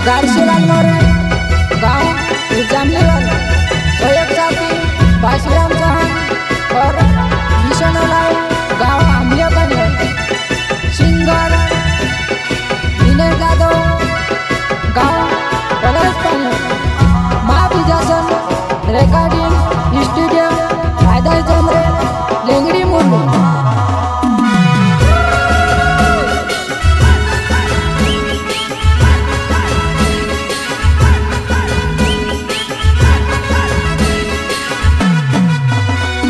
गारशीलाल मोरे गांव जामनेर तो एक साथी बाशीराम चौहान और विष्णुलाल गांव आमलियापनी सिंगर विनय जाधव गांव पलासपानी माँ बिजासन रिकॉर्डिंग स्टूडियो आदर जमरे लेंगड़ी मुंडू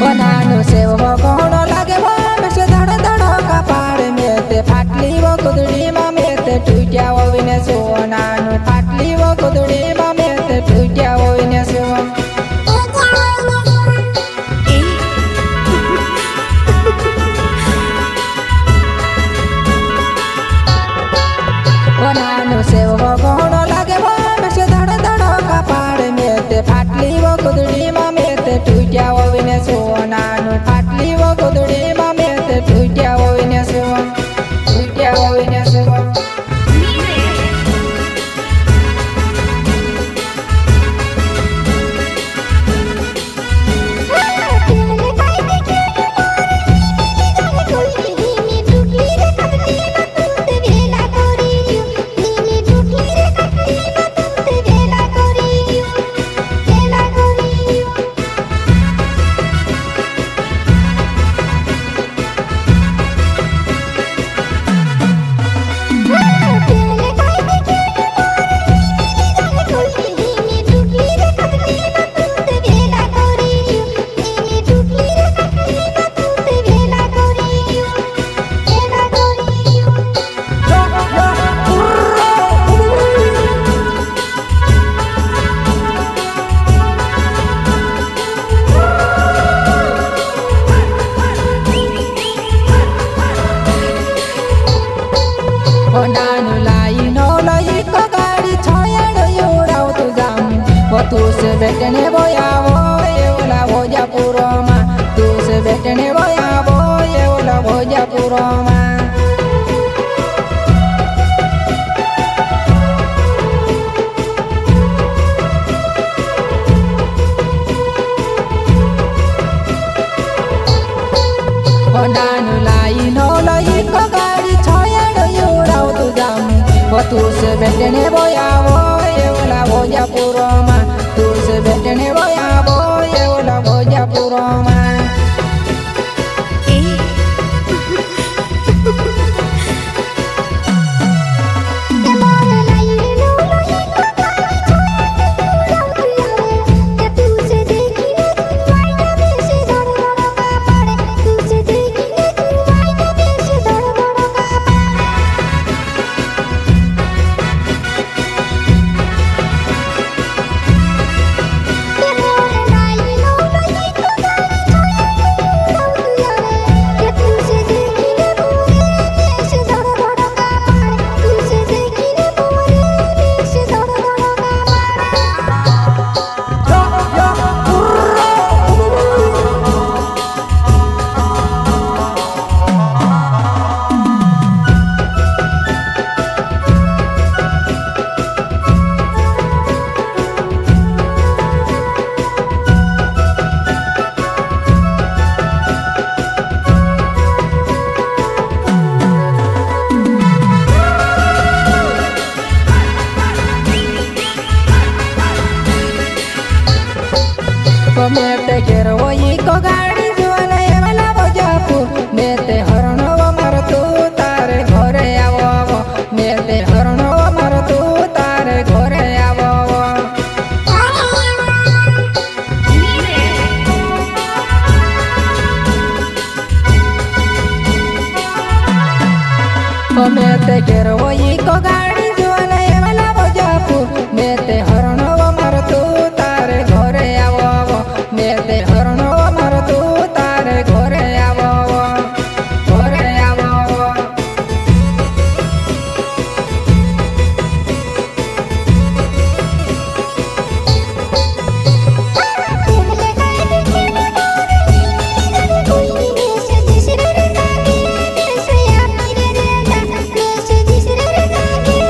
बनानो से वो कौन लगे वो में से धड़ धड़ का पाड़ में ते फाटली वो कुदड़ी में ते टूटिया वो विने से वो नानो फाटली वो कुदड़ी में ते टूटिया वो विने से वो बनानो से वो कौन लगे वो में से धड़ धड़ का पाड़ में ते फाटली वो कुदड़ी में ते टूटिया वो विने से वो नानो फाटली वो कुदड़ी में ते टूटिया वो विने से वो टूटिया वो विने से वो नानु लाई नो लाई को गाड़ी छाया योड़ाओ तू जाम वो तू से बैठने बोया वो ये वाला भोजा पूरा माँ तू से बैठने बोया वो ये वाला भोजा पूरा माँ नानु लाई नो लाई को गाड़ी छाया योड़ाओ तू जाम वो तू से बैठने बोया वो ये वाला भोजा पूरा माँ तू से बैठने बोया वो ये वाला भोजा पूरा माँ मेते घेरो वही को गाड़ी जुआला ये वाला बजापू मेते हरणो मर तू तारे घरे आवो आवो मेते हरणो मर तू तारे घरे आवो आवो मेते घेरो वही को गाड़ी जुआला ये वाला बजापू मेते हरणो मर तू तारे घरे आवो आवो मेते हरणो मर तू तारे घरे आवो घरे आवो This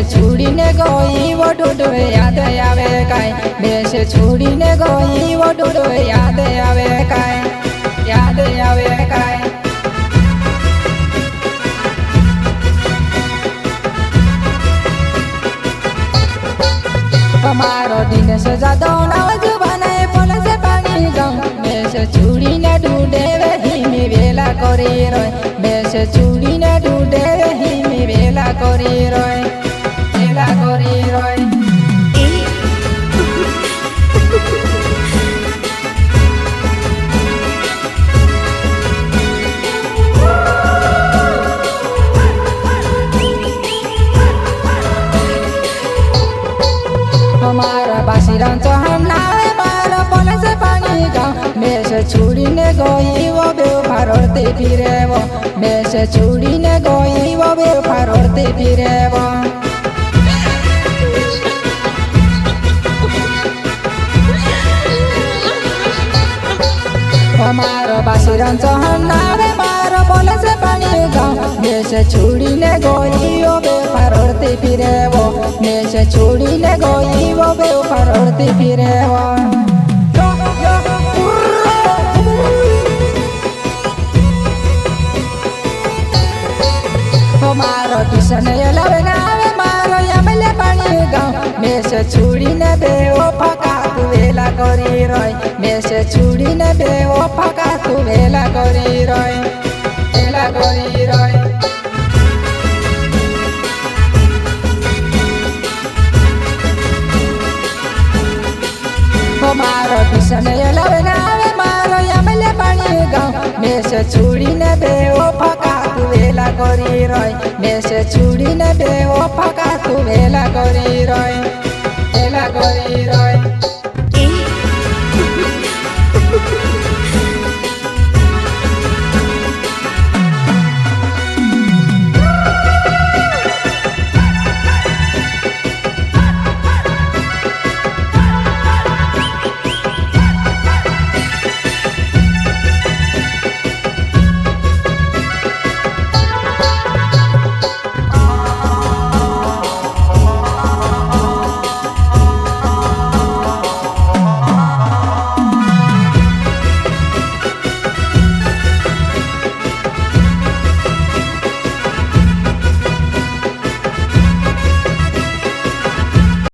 છોડીને ગઈ વો ડૂડવે યાદ આવે કાંઈ મેં છોડીને ગઈ વો ડૂડવે યાદ આવે કાંઈ યાદ આવે કાંઈ મારો દિનેશ જાદવ નાવ જુબાનાએ પોલસે પાણી ગાઉં મેં છોડીને ડૂડે હિમી વેલા કરી રોય મેં છોડીને ડૂડે હિમી વેલા કરી રોય વેલા કરી રોય મારા બાસીરામ ચૌહાણ નાવે મારો પોલસે પાણી ગાઉં મેં છોડીને ગઈ વો બે ફારોડતી ફિરેવો મેં છોડીને ગઈ વો બે ફારોડતી ફિરેવો મારો બાસીરામ ચૌહાણ નાવે મારો પોલસે પાણી ગાઉં મેં છોડીને ગઈ વો બે ફારોડતી ફિરેવો મેં છોડીને ગઈ વો બે ફારોડતી ફિરેવો મારો કિશન લાવે નાવે મારો યમલે પાણી ગાઉં મેં છોડીને બેઓ ફકા તું વેલા કરી રોય મેં છોડીને બેઓ ફકા તું વેલા કરી રોય વેલા કરી રોય મારો કિશન લાવે નાવે મારો યમલે પાણી ગાઉં મેં છોડીને બેઓ ફકા તું વેલા કરી રોય મેં છોડીને